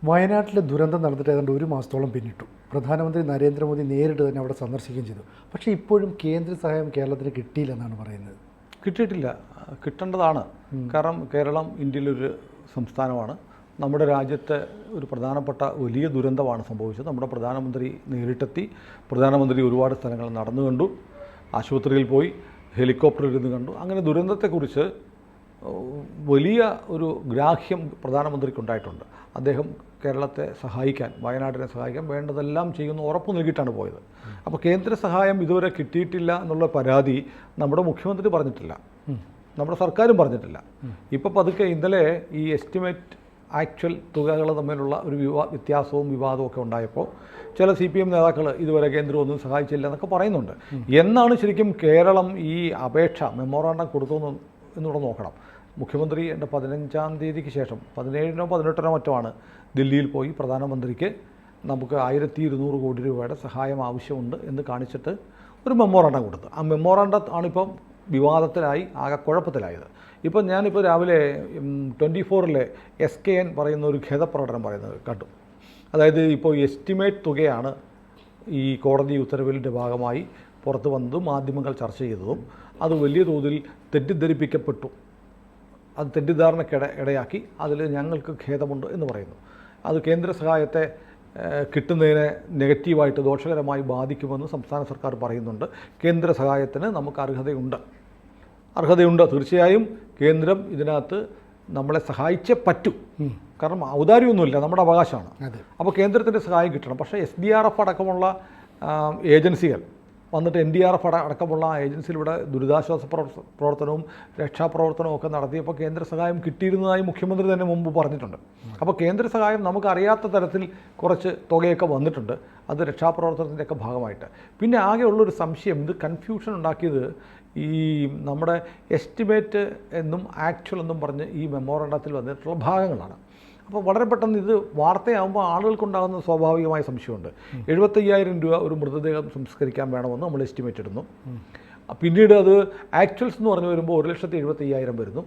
വയനാട്ടിലെ ദുരന്തം നടന്നിട്ട് ഏതാണ്ട് ഒരു മാസത്തോളം പിന്നിട്ടു. പ്രധാനമന്ത്രി നരേന്ദ്രമോദി നേരിട്ട് തന്നെ അവിടെ സന്ദർശിക്കുകയും ചെയ്തു. പക്ഷേ ഇപ്പോഴും കേന്ദ്ര സഹായം കേരളത്തിന് കിട്ടിയില്ലെന്നാണ് പറയുന്നത്. കിട്ടിയിട്ടില്ല, കിട്ടേണ്ടതാണ്. കാരണം കേരളം ഇന്ത്യയിലൊരു സംസ്ഥാനമാണ്. നമ്മുടെ രാജ്യത്തെ ഒരു പ്രധാനപ്പെട്ട വലിയ ദുരന്തമാണ് സംഭവിച്ചത്. നമ്മുടെ പ്രധാനമന്ത്രി നേരിട്ടെത്തി. പ്രധാനമന്ത്രി ഒരുപാട് സ്ഥലങ്ങൾ നടന്നു കണ്ടു, ആശുപത്രിയിൽ പോയി, ഹെലികോപ്റ്ററിൽ ഇരുന്ന് കണ്ടു. അങ്ങനെ ദുരന്തത്തെക്കുറിച്ച് വലിയ ഒരു ഗ്രാഹ്യം പ്രധാനമന്ത്രിക്കുണ്ടായിട്ടുണ്ട്. അദ്ദേഹം കേരളത്തെ സഹായിക്കാൻ, വയനാട്ടിനെ സഹായിക്കാൻ വേണ്ടതെല്ലാം ചെയ്യുന്ന ഉറപ്പ് നൽകിയിട്ടാണ് പോയത്. അപ്പോൾ കേന്ദ്ര സഹായം ഇതുവരെ കിട്ടിയിട്ടില്ല എന്നുള്ള പരാതി നമ്മുടെ മുഖ്യമന്ത്രി പറഞ്ഞിട്ടില്ല, നമ്മുടെ സർക്കാരും പറഞ്ഞിട്ടില്ല. ഇപ്പോൾ പതുക്കെ ഇന്നലെ ഈ എസ്റ്റിമേറ്റ് ആക്ച്വൽ തുകകൾ തമ്മിലുള്ള ഒരു വ്യത്യാസവും വിവാദവും ഒക്കെ ഉണ്ടായപ്പോൾ ചില CPM നേതാക്കൾ ഇതുവരെ കേന്ദ്രം ഒന്നും സഹായിച്ചില്ല എന്നൊക്കെ പറയുന്നുണ്ട്. എന്നാണ് ശരിക്കും കേരളം ഈ അപേക്ഷ മെമ്മോറാണ്ടം കൊടുത്തു എന്നൂടെ നോക്കണം. മുഖ്യമന്ത്രി എൻ്റെ 15-ാം തീയതിക്ക് ശേഷം 17-നോ 18-നോ മറ്റോ ആണ് ദില്ലിയിൽ പോയി പ്രധാനമന്ത്രിക്ക് നമുക്ക് 1200 കോടി രൂപയുടെ സഹായം ആവശ്യമുണ്ട് എന്ന് കാണിച്ചിട്ട് ഒരു മെമ്മോറാണ്ടം കൊടുത്തു. ആ മെമ്മോറാണ്ടം ആണിപ്പം വിവാദത്തിലായി, ആകെ കുഴപ്പത്തിലായത്. ഇപ്പം ഞാനിപ്പോൾ രാവിലെ 24-ലെ SKN പറയുന്ന ഒരു ഖേദപ്രകടനം പറയുന്നത് കണ്ടു. അതായത് ഇപ്പോൾ എസ്റ്റിമേറ്റ് തുകയാണ് ഈ കോടതി ഉത്തരവിൻ്റെ ഭാഗമായി പുറത്തു വന്നതും മാധ്യമങ്ങൾ ചർച്ച ചെയ്തതും അത് വലിയ തോതിൽ തെറ്റിദ്ധരിപ്പിക്കപ്പെട്ടു, അത് തെറ്റിദ്ധാരണയ്ക്കിടയാക്കി, അതിൽ ഞങ്ങൾക്ക് ഖേദമുണ്ട് എന്ന് പറയുന്നു. അത് കേന്ദ്ര സഹായത്തെ കിട്ടുന്നതിനെ നെഗറ്റീവായിട്ട് ദോഷകരമായി ബാധിക്കുമെന്ന് സംസ്ഥാന സർക്കാർ പറയുന്നുണ്ട്. കേന്ദ്ര സഹായത്തിന് നമുക്ക് അർഹതയുണ്ട്, തീർച്ചയായും കേന്ദ്രം ഇതിനകത്ത് നമ്മളെ സഹായിച്ചേ പറ്റൂ. കാരണം ഔദാര്യമൊന്നുമില്ല, നമ്മുടെ അവകാശമാണ്. അപ്പോൾ കേന്ദ്രത്തിൻ്റെ സഹായം കിട്ടണം. പക്ഷേ SDRF അടക്കമുള്ള ഏജൻസികൾ വന്നിട്ട് NDRF അടക്കമുള്ള ഏജൻസിയിൽ ഇവിടെ ദുരിതാശ്വാസ പ്രവർത്തനവും രക്ഷാപ്രവർത്തനവും ഒക്കെ നടത്തിയപ്പോൾ കേന്ദ്ര സഹായം കിട്ടിയിരുന്നതായി മുഖ്യമന്ത്രി തന്നെ മുമ്പ് പറഞ്ഞിട്ടുണ്ട്. അപ്പോൾ കേന്ദ്ര സഹായം നമുക്കറിയാത്ത തരത്തിൽ കുറച്ച് തുകയൊക്കെ വന്നിട്ടുണ്ട്, അത് രക്ഷാപ്രവർത്തനത്തിൻ്റെയൊക്കെ ഭാഗമായിട്ട്. പിന്നെ ആകെയുള്ളൊരു സംശയം, ഇത് കൺഫ്യൂഷൻ ഉണ്ടാക്കിയത് ഈ നമ്മുടെ എസ്റ്റിമേറ്റ് എന്നും ആക്ച്വൽ എന്നും പറഞ്ഞ് ഈ മെമ്മോറാണ്ടത്തിൽ വന്നിട്ടുള്ള ഭാഗങ്ങളാണ്. അപ്പോൾ വളരെ പെട്ടെന്ന് ഇത് വാർത്തയാകുമ്പോൾ ആളുകൾക്കുണ്ടാകുന്ന സ്വാഭാവികമായ സംശയമുണ്ട്. 75,000 രൂപ ഒരു മൃതദേഹം സംസ്കരിക്കാൻ വേണമെന്ന് നമ്മൾ എസ്റ്റിമേറ്റ് ഇടുന്നു. പിന്നീട് അത് ആക്ച്വൽസ് എന്ന് പറഞ്ഞു വരുമ്പോൾ 1,75,000 വരുന്നു.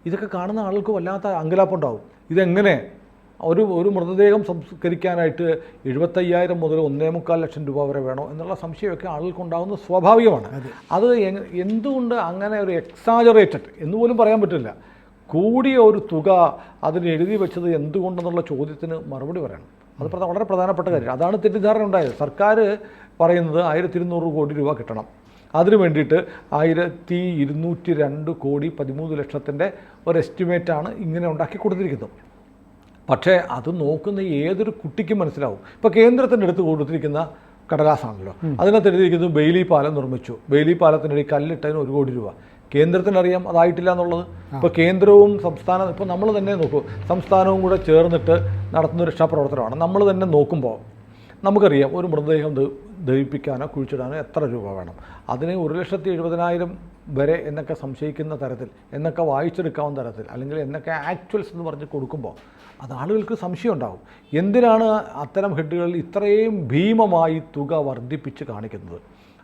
ഇതൊക്കെ കാണുന്ന ആളുകൾക്ക് വല്ലാത്ത അങ്കലാപ്പുണ്ടാവും. ഇതെങ്ങനെ ഒരു മൃതദേഹം സംസ്കരിക്കാനായിട്ട് 75,000 മുതൽ 1.25 ലക്ഷം രൂപ വരെ വേണോ എന്നുള്ള സംശയമൊക്കെ ആളുകൾക്കുണ്ടാകുന്നത് സ്വാഭാവികമാണ്. അത് എന്തുകൊണ്ട് അങ്ങനെ ഒരു എക്സാജറേറ്റഡ് എന്ന് പോലും പറയാൻ പറ്റില്ല, കൂടിയ ഒരു തുക അതിന് എഴുതി വെച്ചത് എന്തുകൊണ്ടെന്നുള്ള ചോദ്യത്തിന് മറുപടി പറയണം. അത് വളരെ പ്രധാനപ്പെട്ട കാര്യം. അതാണ് തെറ്റിദ്ധാരണ ഉണ്ടായത്. സർക്കാർ പറയുന്നത് 1200 കോടി രൂപ കിട്ടണം, അതിനു വേണ്ടിയിട്ട് 1202 കോടി 13 ലക്ഷത്തിൻ്റെ ഒരു എസ്റ്റിമേറ്റാണ് ഇങ്ങനെ ഉണ്ടാക്കി കൊടുത്തിരിക്കുന്നത്. പക്ഷേ അത് നോക്കുന്ന ഏതൊരു കുട്ടിക്കും മനസ്സിലാവും. ഇപ്പോൾ കേന്ദ്രത്തിൻ്റെ അടുത്ത് കൊടുത്തിരിക്കുന്ന കടലാസാണല്ലോ, അതിനകത്ത് എഴുതിയിരിക്കുന്നത് ബെയിലി പാലം നിർമ്മിച്ചു, ബെയിലി പാലത്തിൻ്റെ കല്ലിട്ടതിന് 1 കോടി രൂപ. കേന്ദ്രത്തിനറിയാം അതായിട്ടില്ല എന്നുള്ളത്. ഇപ്പോൾ കേന്ദ്രവും സംസ്ഥാനം, ഇപ്പോൾ നമ്മൾ തന്നെ നോക്കൂ, സംസ്ഥാനവും കൂടെ ചേർന്നിട്ട് നടത്തുന്ന രക്ഷാപ്രവർത്തനമാണ്. നമ്മൾ തന്നെ നോക്കുമ്പോൾ നമുക്കറിയാം ഒരു മൃതദേഹം ദഹിപ്പിക്കാനോ കുഴിച്ചിടാനോ എത്ര രൂപ വേണം. അതിന് 1,70,000 വരെ എന്നൊക്കെ സംശയിക്കുന്ന തരത്തിൽ, എന്നൊക്കെ വായിച്ചെടുക്കാവുന്ന തരത്തിൽ, അല്ലെങ്കിൽ എന്നൊക്കെ ആക്ച്വൽസ് എന്ന് പറഞ്ഞ് കൊടുക്കുമ്പോൾ അത് ആളുകൾക്ക് സംശയം ഉണ്ടാകും. എന്തിനാണ് അത്തരം ഹെഡുകളിൽ ഇത്രയും ഭീമമായി തുക വർദ്ധിപ്പിച്ച് കാണിക്കുന്നത്?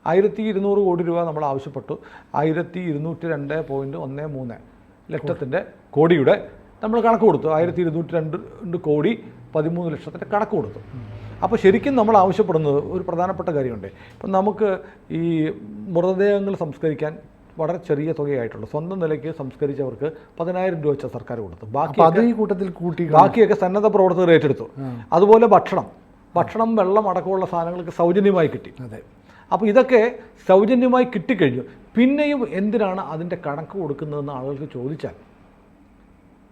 1200 കോടി രൂപ നമ്മൾ ആവശ്യപ്പെട്ടു. 1202.13 ലക്ഷത്തിൻ്റെ കോടിയുടെ നമ്മൾ കണക്ക് കൊടുത്തു. 1202 കോടി 13 ലക്ഷത്തിൻ്റെ കണക്ക് കൊടുത്തു. അപ്പോൾ ശരിക്കും നമ്മൾ ആവശ്യപ്പെടുന്നത് ഒരു പ്രധാനപ്പെട്ട കാര്യമുണ്ട്. ഇപ്പം നമുക്ക് ഈ മൃതദേഹങ്ങൾ സംസ്കരിക്കാൻ വളരെ ചെറിയ തുകയായിട്ടുള്ളൂ. സ്വന്തം നിലയ്ക്ക് സംസ്കരിച്ചവർക്ക് 10,000 രൂപ വെച്ച സർക്കാർ കൊടുത്തു. ബാക്കിയൊക്കെ സന്നദ്ധ പ്രവർത്തകർ ഏറ്റെടുത്തു. അതുപോലെ ഭക്ഷണം വെള്ളം അടക്കമുള്ള സാധനങ്ങൾക്ക് സൗജന്യമായി കിട്ടി. അപ്പോൾ ഇതൊക്കെ സൗജന്യമായി കിട്ടിക്കഴിഞ്ഞു. പിന്നെയും എന്തിനാണ് അതിൻ്റെ കണക്ക് കൊടുക്കുന്നതെന്ന് ആളുകൾക്ക് ചോദിച്ചാൽ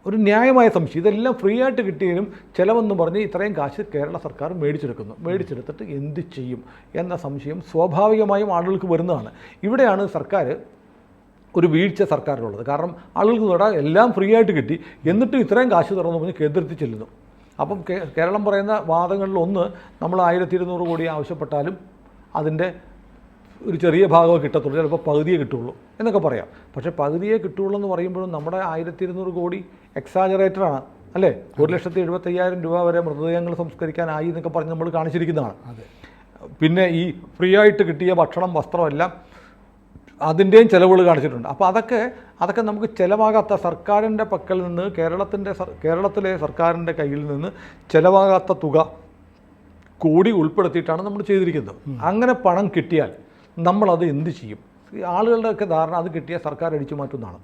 ഒരു ന്യായമായ സംശയം. ഇതെല്ലാം ഫ്രീ ആയിട്ട് കിട്ടിയതിനും ചിലവെന്ന് പറഞ്ഞ് ഇത്രയും കാശ് കേരള സർക്കാർ മേടിച്ചെടുത്തിട്ട് എന്ത് ചെയ്യും എന്ന സംശയം സ്വാഭാവികമായും ആളുകൾക്ക് വരുന്നതാണ്. ഇവിടെയാണ് സർക്കാർ ഒരു വീഴ്ച സർക്കാരിനുള്ളത്. കാരണം ആളുകൾക്ക് തൊടാൻ എല്ലാം ഫ്രീ ആയിട്ട് കിട്ടി, എന്നിട്ടും ഇത്രയും കാശ് തുറന്നു പറഞ്ഞ് കേന്ദ്രത്തിൽ ചെല്ലുന്നു. അപ്പം കേരളം പറയുന്ന വാദങ്ങളിലൊന്ന്, നമ്മൾ 1200 കോടി ആവശ്യപ്പെട്ടാലും അതിൻ്റെ ഒരു ചെറിയ ഭാഗമേ കിട്ടത്തുള്ളൂ, ചിലപ്പോൾ പകുതിയേ കിട്ടുള്ളൂ എന്നൊക്കെ പറയാം. പക്ഷേ പകുതിയേ കിട്ടുള്ളൂ എന്ന് പറയുമ്പോഴും നമ്മുടെ 1200 കോടി എക്സാജറേറ്ററാണ് അല്ലേ? 1,75,000 രൂപ വരെ മൃതദേഹങ്ങൾ സംസ്കരിക്കാനായി എന്നൊക്കെ പറഞ്ഞ് നമ്മൾ കാണിച്ചിരിക്കുന്നതാണ്. പിന്നെ ഈ ഫ്രീ ആയിട്ട് കിട്ടിയ ഭക്ഷണം, വസ്ത്രമെല്ലാം അതിൻ്റെയും ചിലവുകൾ കാണിച്ചിട്ടുണ്ട്. അപ്പോൾ അതൊക്കെ നമുക്ക് ചിലവാകാത്ത സർക്കാരിൻ്റെ പക്കൽ നിന്ന് കേരളത്തിലെ സർക്കാരിൻ്റെ കയ്യിൽ നിന്ന് ചിലവാകാത്ത തുക കൂടി ഉൾപ്പെടുത്തിയിട്ടാണ് നമ്മൾ ചെയ്തിരിക്കുന്നത്. അങ്ങനെ പണം കിട്ടിയാൽ നമ്മളത് എന്ത് ചെയ്യും? ആളുകളുടെയൊക്കെ ധാരണ അത് കിട്ടിയാൽ സർക്കാർ അടിച്ചു മാറ്റുമെന്നാണ്.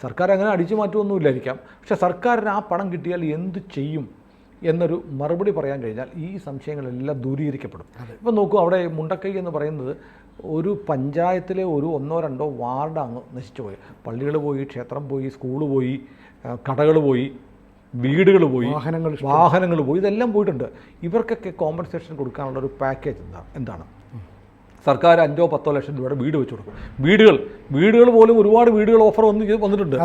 സർക്കാർ അങ്ങനെ അടിച്ചു മാറ്റുമൊന്നുമില്ലായിരിക്കാം, പക്ഷേ സർക്കാരിന് ആ പണം കിട്ടിയാൽ എന്ത് ചെയ്യും എന്നൊരു മറുപടി പറയാൻ കഴിഞ്ഞാൽ ഈ സംശയങ്ങളെല്ലാം ദൂരീകരിക്കപ്പെടും. ഇപ്പം നോക്കൂ, അവിടെ മുണ്ടക്കൈ എന്ന് പറയുന്നത് ഒരു പഞ്ചായത്തിലെ ഒരു 1-2 വാർഡ് അങ്ങ് നശിച്ചു പോയി. പള്ളികൾ പോയി, ക്ഷേത്രം പോയി, സ്കൂൾ പോയി, കടകൾ പോയി, വീടുകൾ പോയി, വാഹനങ്ങൾ പോയി, ഇതെല്ലാം പോയിട്ടുണ്ട്. ഇവർക്കൊക്കെ കോമ്പൻസേഷൻ കൊടുക്കാനുള്ള ഒരു പാക്കേജ് എന്താണ്? സർക്കാർ 5-10 ലക്ഷം രൂപയുടെ വീട് വെച്ച് കൊടുക്കും. വീടുകൾ പോലും ഒരുപാട് വീടുകൾ ഓഫർ വന്നിട്ടുണ്ട്.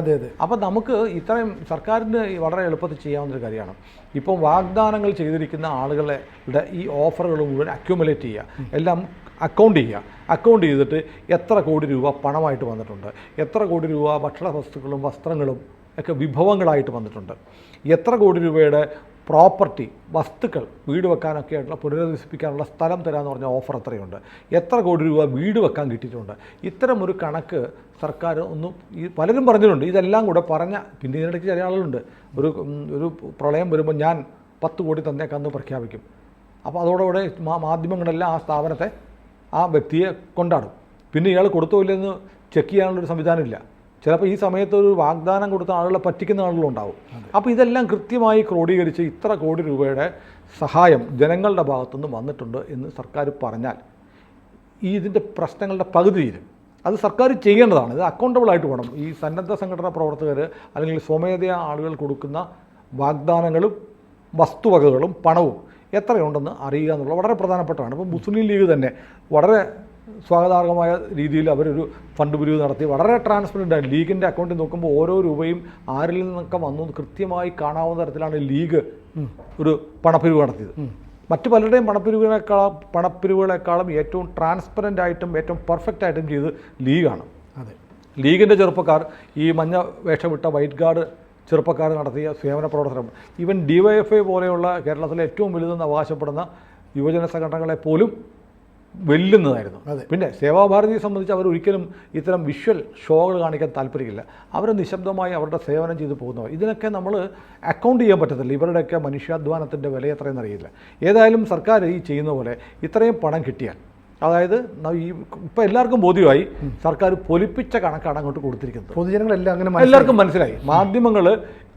അപ്പം നമുക്ക് ഇത്രയും സർക്കാരിന് വളരെ എളുപ്പത്തിൽ ചെയ്യാവുന്നൊരു കാര്യമാണ്. ഇപ്പം വാഗ്ദാനങ്ങൾ ചെയ്തിരിക്കുന്ന ആളുകളുടെ ഈ ഓഫറുകൾ മുഴുവൻ അക്യുമുലേറ്റ് ചെയ്യുക, എല്ലാം അക്കൗണ്ട് ചെയ്തിട്ട് എത്ര കോടി രൂപ പണമായിട്ട് വന്നിട്ടുണ്ട്, എത്ര കോടി രൂപ ഭക്ഷണ വസ്തുക്കളും വസ്ത്രങ്ങളും ഒക്കെ വിഭവങ്ങളായിട്ട് വന്നിട്ടുണ്ട്, എത്ര കോടി രൂപയുടെ പ്രോപ്പർട്ടി വസ്തുക്കൾ വീട് വെക്കാനൊക്കെ ആയിട്ടുള്ള പുനരധിവസിപ്പിക്കാനുള്ള സ്ഥലം തരാമെന്ന് പറഞ്ഞ ഓഫർ എത്രയുണ്ട്, എത്ര കോടി രൂപ വീട് വെക്കാൻ കിട്ടിയിട്ടുണ്ട്. ഇത്തരം ഒരു കണക്ക് സർക്കാർ ഈ പലരും പറഞ്ഞിട്ടുണ്ട്. ഇതെല്ലാം കൂടെ പിന്നെ ഇതിനിടയ്ക്ക് ചില ആളുകളുണ്ട്, ഒരു പ്രളയം വരുമ്പോൾ ഞാൻ 10 കോടി തന്നേക്കാമെന്ന് പ്രഖ്യാപിക്കും. അപ്പോൾ അതോടുകൂടെ മാധ്യമങ്ങളെല്ലാം ആ സ്ഥാപനത്തെ, ആ വ്യക്തിയെ കൊണ്ടാടും. പിന്നെ ഇയാൾ കൊടുത്തോ ഇല്ലെന്ന് ചെക്ക് ചെയ്യാനുള്ളൊരു സംവിധാനമില്ല. ചിലപ്പോൾ ഈ സമയത്ത് ഒരു വാഗ്ദാനം കൊടുത്ത ആളുകളെ പറ്റിക്കുന്ന ആളുകളുണ്ടാവും. അപ്പോൾ ഇതെല്ലാം കൃത്യമായി ക്രോഡീകരിച്ച് ഇത്ര കോടി രൂപയുടെ സഹായം ജനങ്ങളുടെ ഭാഗത്തുനിന്ന് വന്നിട്ടുണ്ട് എന്ന് സർക്കാർ പറഞ്ഞാൽ ഇതിൻ്റെ പ്രശ്നങ്ങളുടെ പകുതി തീരും. അത് സർക്കാർ ചെയ്യേണ്ടതാണ്. ഇത് അക്കൗണ്ടബിളായിട്ട് വേണം. ഈ സന്നദ്ധ സംഘടനാ പ്രവർത്തകർ അല്ലെങ്കിൽ സ്വമേധയാ ആളുകൾ കൊടുക്കുന്ന വാഗ്ദാനങ്ങളും വസ്തുവകകളും പണവും എത്രയുണ്ടെന്ന് അറിയുക എന്നുള്ളത് വളരെ പ്രധാനപ്പെട്ടതാണ്. ഇപ്പോൾ മുസ്ലിം ലീഗ് തന്നെ വളരെ സ്വാഗതാർഹമായ രീതിയിൽ അവരൊരു ഫണ്ട് പിരിവ് നടത്തി, വളരെ ട്രാൻസ്പെറൻ്റ് ആയി ലീഗിൻ്റെ അക്കൗണ്ടിൽ നോക്കുമ്പോൾ ഓരോ രൂപയും ആരിൽ നിന്നൊക്കെ വന്നു കൃത്യമായി കാണാവുന്ന തരത്തിലാണ് ലീഗ് ഒരു പണപ്പിരിവ് നടത്തിയത്. മറ്റു പലരുടെയും പണപ്പിരിവുകളെക്കാളും ഏറ്റവും ട്രാൻസ്പെറൻ്റ് ആയിട്ടും ഏറ്റവും പെർഫെക്റ്റ് ആയിട്ടും ചെയ്ത് ലീഗാണ്. ലീഗിൻ്റെ ചെറുപ്പക്കാർ, ഈ മഞ്ഞ വേഷമിട്ട വൈറ്റ് ഗാർഡ് ചെറുപ്പക്കാർ നടത്തിയ സേവന പ്രവർത്തനം, ഈവൻ DYFI പോലെയുള്ള കേരളത്തിലെ ഏറ്റവും വലുതെന്ന് അവകാശപ്പെടുന്ന യുവജന സംഘടനകളെ പോലും വെല്ലുന്നതായിരുന്നു. പിന്നെ സേവാഭാരതിയെ സംബന്ധിച്ച് അവർ ഒരിക്കലും ഇത്തരം വിഷ്വൽ ഷോകൾ കാണിക്കാൻ താല്പര്യമില്ല. അവർ നിശബ്ദമായി അവരുടെ സേവനം ചെയ്തു പോകുന്നവർ. ഇതിനൊക്കെ നമ്മൾ അക്കൗണ്ട് ചെയ്യാൻ പറ്റത്തില്ല. ഇവരുടെയൊക്കെ മനുഷ്യാധ്വാനത്തിൻ്റെ വില എത്രയെന്ന് അറിയില്ല. ഏതായാലും സർക്കാർ ഈ ചെയ്യുന്ന പോലെ ഇത്രയും പണം കിട്ടിയാൽ, അതായത് ഇപ്പം എല്ലാവർക്കും ബോധ്യമായി സർക്കാർ പൊലിപ്പിച്ച കണക്കാണ് അങ്ങോട്ട് കൊടുത്തിരിക്കുന്നത്. പൊതുജനങ്ങളെല്ലാം അങ്ങനെ എല്ലാവർക്കും മനസ്സിലായി. മാധ്യമങ്ങൾ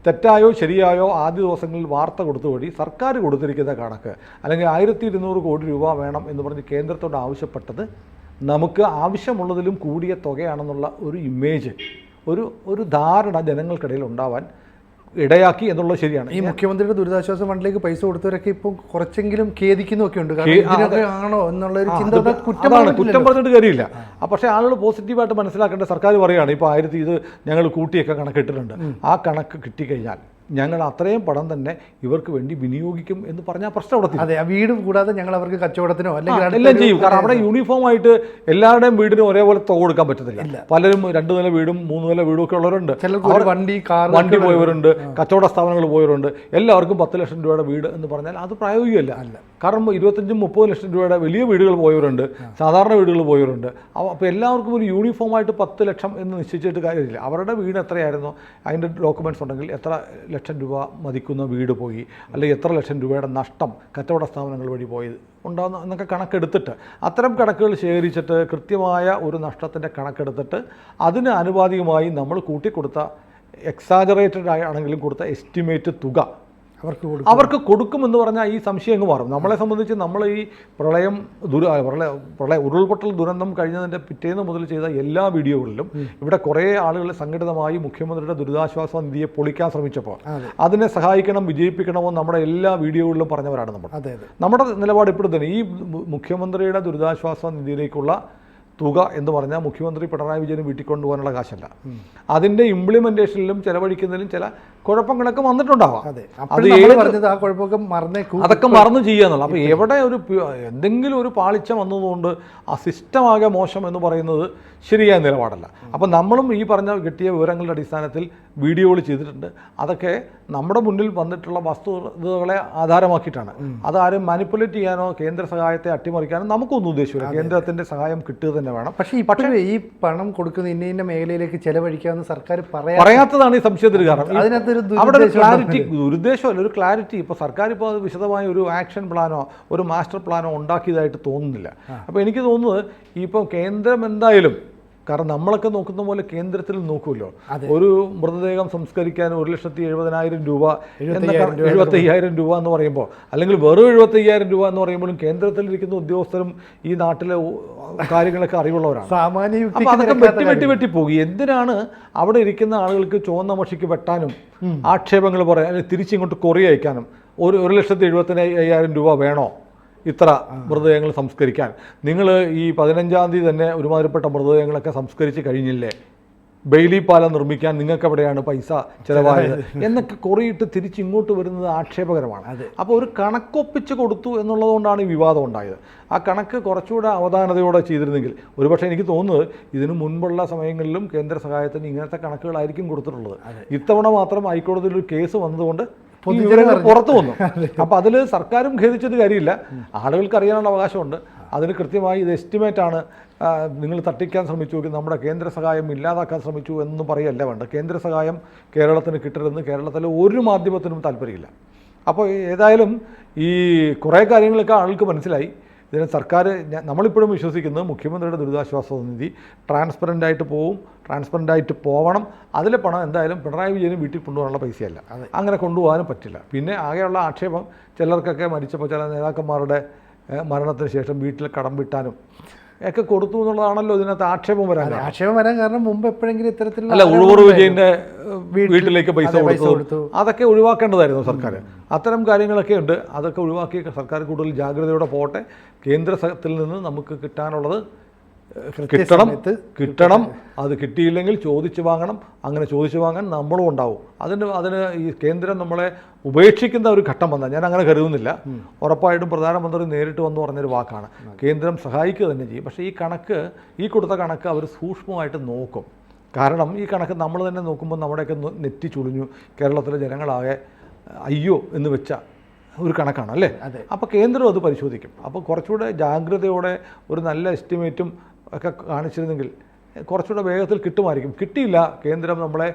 തെറ്റായോ ശരിയായോ ആദ്യ ദിവസങ്ങളിൽ വാർത്ത കൊടുത്തു വഴി സർക്കാർ കൊടുത്തിരിക്കുന്ന കണക്ക്, അല്ലെങ്കിൽ 1200 കോടി രൂപ വേണം എന്ന് പറഞ്ഞ് കേന്ദ്രത്തോട് ആവശ്യപ്പെട്ടത് നമുക്ക് ആവശ്യമുള്ളതിലും കൂടിയ തുകയാണെന്നുള്ള ഒരു ഇമേജ്, ഒരു ധാരണ ജനങ്ങൾക്കിടയിൽ ഉണ്ടാവാൻ ഇടയാക്കി എന്നുള്ളത് ശരിയാണ്. ഈ മുഖ്യമന്ത്രിയുടെ ദുരിതാശ്വാസ ഫണ്ടിലേക്ക് പൈസ കൊടുത്തവരൊക്കെ ഇപ്പം കുറച്ചെങ്കിലും ഖേദിക്കുന്നൊക്കെ ഉണ്ട്. ആണോ എന്നുള്ള ഒരു ചിന്ത, കുറ്റം പറഞ്ഞിട്ട് കാര്യമില്ല. പക്ഷേ ആളുകൾ പോസിറ്റീവായിട്ട് മനസ്സിലാക്കേണ്ട, സർക്കാർ പറയുകയാണ് ഇപ്പോൾ ഇത് ഞങ്ങൾ കൂട്ടിയൊക്കെ കണക്കിട്ടിട്ടുണ്ട്, ആ കണക്ക് കിട്ടിക്കഴിഞ്ഞാൽ ഞങ്ങൾ അത്രയും പണം തന്നെ ഇവർക്ക് വേണ്ടി വിനിയോഗിക്കും എന്ന് പറഞ്ഞാൽ പ്രശ്നം അവിടെ. അതെ, വീട് കൂടാതെ ഞങ്ങൾ അവർക്ക് കച്ചവടത്തിനോ അല്ലെങ്കിൽ എല്ലാം ചെയ്യും. കാരണം അവിടെ യൂണിഫോമായിട്ട് എല്ലാവരുടെയും വീടിനും ഒരേപോലെ തുക കൊടുക്കാൻ പറ്റത്തില്ല. പലരും 2 നില വീടും 3 നില വീടും ഒക്കെ ഉള്ളവരുണ്ട്. വണ്ടി പോയവരുണ്ട്, കച്ചവട സ്ഥാപനങ്ങൾ പോയവരുണ്ട്. എല്ലാവർക്കും 10 ലക്ഷം രൂപയുടെ വീട് എന്ന് പറഞ്ഞാൽ അത് പ്രായോഗികമല്ല. കാരണം 25-30 ലക്ഷം രൂപയുടെ വലിയ വീടുകൾ പോയവരുണ്ട്, സാധാരണ വീടുകൾ പോയവരുണ്ട്. അപ്പോൾ എല്ലാവർക്കും ഒരു യൂണിഫോമായിട്ട് 10 ലക്ഷം എന്ന് നിശ്ചയിച്ചിട്ട് കാര്യമില്ല. അവരുടെ വീട് എത്രയായിരുന്നു, അതിൻ്റെ ഡോക്യുമെൻറ്റ്സ് ഉണ്ടെങ്കിൽ എത്ര ലക്ഷം രൂപ മതിക്കുന്ന വീട് പോയി, അല്ലെങ്കിൽ എത്ര ലക്ഷം രൂപയുടെ നഷ്ടം കച്ചവട സ്ഥാപനങ്ങൾ വഴി പോയത് ഉണ്ടാകുന്ന എന്നൊക്കെ കണക്കെടുത്തിട്ട്, അത്തരം കണക്കുകൾ ശേഖരിച്ചിട്ട് കൃത്യമായ ഒരു നഷ്ടത്തിൻ്റെ കണക്കെടുത്തിട്ട് അതിന് ആനുപാതികമായി നമ്മൾ കൂട്ടിക്കൊടുത്ത, എക്സാജറേറ്റഡ് ആണെങ്കിലും കൊടുത്ത എസ്റ്റിമേറ്റ് തുക അവർക്ക് കൊടുക്കുമെന്ന് പറഞ്ഞാൽ ഈ സംശയം അങ്ങ് മാറും. നമ്മളെ സംബന്ധിച്ച് നമ്മൾ ഈ പ്രളയം ഉരുൾപൊട്ടൽ ദുരന്തം കഴിഞ്ഞതിൻ്റെ പിറ്റേന്ന് മുതൽ ചെയ്ത എല്ലാ വീഡിയോകളിലും ഇവിടെ കുറേ ആളുകൾ സംഘടിതമായി മുഖ്യമന്ത്രിയുടെ ദുരിതാശ്വാസ നിധിയെ പൊളിക്കാൻ ശ്രമിച്ചപ്പോൾ അതിനെ സഹായിക്കണം, വിജയിപ്പിക്കണമെന്ന് നമ്മുടെ എല്ലാ വീഡിയോകളിലും പറഞ്ഞവരാണ് നമ്മൾ. നമ്മുടെ നിലപാട് ഇപ്പോഴും തന്നെ ഈ മുഖ്യമന്ത്രിയുടെ ദുരിതാശ്വാസ നിധിയിലേക്കുള്ള തുക എന്ന് പറഞ്ഞാൽ മുഖ്യമന്ത്രി പിണറായി വിജയന് വീട്ടിൽ കൊണ്ടുപോകാനുള്ള കാശല്ല. അതിൻ്റെ ഇംപ്ലിമെൻറ്റേഷനിലും ചെലവഴിക്കുന്നതിലും ചില കുഴപ്പങ്ങളൊക്കെ വന്നിട്ടുണ്ടാവാം. അതൊക്കെ മറന്നു ചെയ്യുക എന്നുള്ളത്. അപ്പോൾ എവിടെ എന്തെങ്കിലും ഒരു പാളിച്ച വന്നതുകൊണ്ട് ആ സിസ്റ്റമാകെ മോശം എന്ന് പറയുന്നത് ശരിയായ നിലപാടല്ല. അപ്പോൾ നമ്മളും ഈ പറഞ്ഞ കിട്ടിയ വിവരങ്ങളുടെ അടിസ്ഥാനത്തിൽ വീഡിയോകൾ ചെയ്തിട്ടുണ്ട്. അതൊക്കെ നമ്മുടെ മുന്നിൽ വന്നിട്ടുള്ള വസ്തുതകളെ ആധാരമാക്കിയിട്ടാണ്. അതാരും മാനിപ്പുലേറ്റ് ചെയ്യാനോ കേന്ദ്ര സഹായത്തെ അട്ടിമറിക്കാനോ നമുക്കൊന്നും ഉദ്ദേശിച്ചില്ല. കേന്ദ്രത്തിൻ്റെ സഹായം കിട്ടുക തന്നെ വേണം. പക്ഷേ ഈ പണം കൊടുക്കുന്ന ഇന്ന മേഖലയിലേക്ക് ചെലവഴിക്കാമെന്ന് സർക്കാർ പറയാത്തതാണ് ഈ സംശയത്തിന് കാരണം. അതിനകത്തൊരു അവിടെ ഒരു ക്ലാരിറ്റി, ദുരുദ്ദേശമല്ല, ഒരു ക്ലാരിറ്റി. ഇപ്പോൾ സർക്കാർ ഇപ്പോൾ അത് വിശദമായ ഒരു ആക്ഷൻ പ്ലാനോ ഒരു മാസ്റ്റർ പ്ലാനോ ഉണ്ടാക്കിയതായിട്ട് തോന്നുന്നില്ല. അപ്പോൾ എനിക്ക് തോന്നുന്നത് ഇപ്പോൾ കേന്ദ്രം എന്തായാലും, കാരണം നമ്മളൊക്കെ നോക്കുന്ന പോലെ കേന്ദ്രത്തിൽ നോക്കുമല്ലോ, ഒരു മൃതദേഹം സംസ്കരിക്കാൻ 1,70,000 രൂപ 75,000 രൂപ എന്ന് പറയുമ്പോൾ, അല്ലെങ്കിൽ വെറും 75,000 രൂപ എന്ന് പറയുമ്പോഴും കേന്ദ്രത്തിലിരിക്കുന്ന ഉദ്യോഗസ്ഥരും ഈ നാട്ടിലെ കാര്യങ്ങളൊക്കെ അറിവുള്ളവരാണ്. അപ്പോൾ അതൊക്കെ വെട്ടി പോകും. എന്തിനാണ് അവിടെ ഇരിക്കുന്ന ആളുകൾക്ക് ചുവന്ന മഷിക്ക് വെട്ടാനും ആക്ഷേപങ്ങൾ പറയാൻ, അല്ലെങ്കിൽ തിരിച്ചിങ്ങോട്ട് കൊറി അയക്കാനും 1,70,000 രൂപ വേണോ ഇത്ര മൃതദേഹങ്ങൾ സംസ്കരിക്കാൻ? നിങ്ങൾ ഈ 15-ാം തീയതി തന്നെ ഒരുമാതിരിപ്പെട്ട മൃതദേഹങ്ങളൊക്കെ സംസ്കരിച്ച് കഴിഞ്ഞില്ലേ? ബെയിലി പാലം നിർമ്മിക്കാൻ നിങ്ങൾക്ക് എവിടെയാണ് പൈസ ചിലവായത് എന്നൊക്കെ കുറയിട്ട് തിരിച്ചിങ്ങോട്ട് വരുന്നത് ആക്ഷേപകരമാണ്. അപ്പോൾ ഒരു കണക്കൊപ്പിച്ച് കൊടുത്തു എന്നുള്ളതുകൊണ്ടാണ് ഈ വിവാദം ഉണ്ടായത്. ആ കണക്ക് കുറച്ചുകൂടെ അവധാനതയോടെ ചെയ്തിരുന്നെങ്കിൽ, ഒരുപക്ഷെ എനിക്ക് തോന്നുന്നത് ഇതിനു മുൻപുള്ള സമയങ്ങളിലും കേന്ദ്ര സഹായത്തിന് ഇങ്ങനത്തെ കണക്കുകളായിരിക്കും കൊടുത്തിട്ടുള്ളത്. ഇത്തവണ മാത്രം ഹൈക്കോടതിയിൽ ഒരു കേസ് വന്നതുകൊണ്ട് പുറത്തു വന്നു. അപ്പോൾ അതിൽ സർക്കാരും ഖേദിച്ചിട്ട് കാര്യമില്ല. ആളുകൾക്ക് അറിയാനുള്ള അവകാശമുണ്ട്. അതിന് കൃത്യമായി ഇത് എസ്റ്റിമേറ്റാണ്, നിങ്ങൾ തട്ടിക്കാൻ ശ്രമിച്ചു, നമ്മുടെ കേന്ദ്ര സഹായം ഇല്ലാതാക്കാൻ ശ്രമിച്ചു എന്ന് പറയല്ല വേണ്ട. കേന്ദ്ര സഹായം കേരളത്തിന് കിട്ടരുതെന്ന് കേരളത്തിലെ ഒരു മാധ്യമത്തിനും താല്പര്യമില്ല. അപ്പോൾ ഏതായാലും ഈ കുറേ കാര്യങ്ങളൊക്കെ ആൾക്ക് മനസ്സിലായി. ഇതിന് സർക്കാർ, നമ്മളിപ്പോഴും വിശ്വസിക്കുന്നത് മുഖ്യമന്ത്രിയുടെ ദുരിതാശ്വാസ നിധി ട്രാൻസ്പെറൻ്റായിട്ട് ട്രാൻസ്പെറൻ്റായിട്ട് പോവണം. അതിലെ പണം എന്തായാലും പിണറായി വിജയന് വീട്ടിൽ കൊണ്ടുപോകാനുള്ള പൈസയല്ല, അങ്ങനെ കൊണ്ടുപോകാനും പറ്റില്ല. പിന്നെ ആകെയുള്ള ആക്ഷേപം ചിലർക്കൊക്കെ മരിച്ചപ്പോൾ ചില നേതാക്കന്മാരുടെ മരണത്തിന് ശേഷം വീട്ടിൽ കടം വിട്ടാനും ഒക്കെ കൊടുത്തു എന്നുള്ളതാണല്ലോ ഇതിനകത്ത് ആക്ഷേപം വരാൻ കാരണം മുമ്പ് എപ്പോഴെങ്കിലും ഇത്തരത്തിലുള്ള അല്ല, ഉഴവൂർ വിജയൻ്റെ വീട്ടിലേക്ക് പൈസ കൊടുത്തു, അതൊക്കെ ഒഴിവാക്കേണ്ടതായിരുന്നു സർക്കാർ. അത്തരം കാര്യങ്ങളൊക്കെ ഉണ്ട്. അതൊക്കെ ഒഴിവാക്കി സർക്കാർ കൂടുതൽ ജാഗ്രതയോടെ പോട്ടെ. കേന്ദ്രത്തിൽ നിന്ന് നമുക്ക് കിട്ടാനുള്ളത് കിട്ടണം. അത് കിട്ടിയില്ലെങ്കിൽ ചോദിച്ചു വാങ്ങണം. അങ്ങനെ ചോദിച്ചു വാങ്ങാൻ നമ്മളും ഉണ്ടാവും. അതിന് ഈ കേന്ദ്രം നമ്മളെ ഉപേക്ഷിക്കുന്ന ഒരു ഘട്ടം വന്നാൽ ഞാൻ അങ്ങനെ കരുതുന്നില്ല. ഉറപ്പായിട്ടും പ്രധാനമന്ത്രി നേരിട്ട് വന്ന് പറഞ്ഞൊരു വാക്കാണ്, കേന്ദ്രം സഹായിക്കുക തന്നെ ചെയ്യും. പക്ഷേ ഈ കൊടുത്ത കണക്ക് അവർ സൂക്ഷ്മമായിട്ട് നോക്കും. കാരണം ഈ കണക്ക് നമ്മൾ തന്നെ നോക്കുമ്പോൾ നമ്മുടെയൊക്കെ നെറ്റി ചുളിഞ്ഞു, കേരളത്തിലെ ജനങ്ങളാകെ അയ്യോ എന്ന് വെച്ച ഒരു കണക്കാണ് അല്ലേ. അപ്പോൾ കേന്ദ്രം അത് പരിശോധിക്കും. അപ്പോൾ കുറച്ചുകൂടെ ജാഗ്രതയോടെ ഒരു നല്ല എസ്റ്റിമേറ്റും ഒക്കെ കാണിച്ചിരുന്നെങ്കിൽ കുറച്ചുകൂടെ വേഗത്തിൽ കിട്ടുമായിരിക്കും. കിട്ടിയില്ല. കേന്ദ്രം നമ്മളെ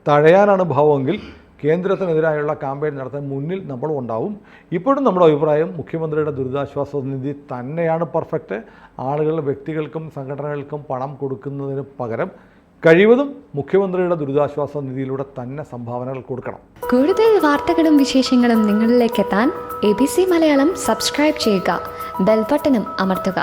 തഴയാനാണ് ഭാവമെങ്കിൽ കേന്ദ്രത്തിനെതിരായുള്ള ക്യാമ്പയിൻ നടത്താൻ മുന്നിൽ നമ്മളും ഉണ്ടാവും. ഇപ്പോഴും നമ്മുടെ അഭിപ്രായം മുഖ്യമന്ത്രിയുടെ ദുരിതാശ്വാസ നിധി തന്നെയാണ് പെർഫെക്റ്റ്. ആളുകളുടെ വ്യക്തികൾക്കും സംഘടനകൾക്കും പണം കൊടുക്കുന്നതിന് പകരം കഴിവതും മുഖ്യമന്ത്രിയുടെ ദുരിതാശ്വാസ നിധിയിലൂടെ തന്നെ സംഭാവനകൾ കൊടുക്കണം. കൂടുതൽ വാർത്തകളും വിശേഷങ്ങളും നിങ്ങളിലേക്ക് എത്താൻ ABC മലയാളം സബ്സ്ക്രൈബ് ചെയ്യുക, ബെൽ ബട്ടണും അമർത്തുക.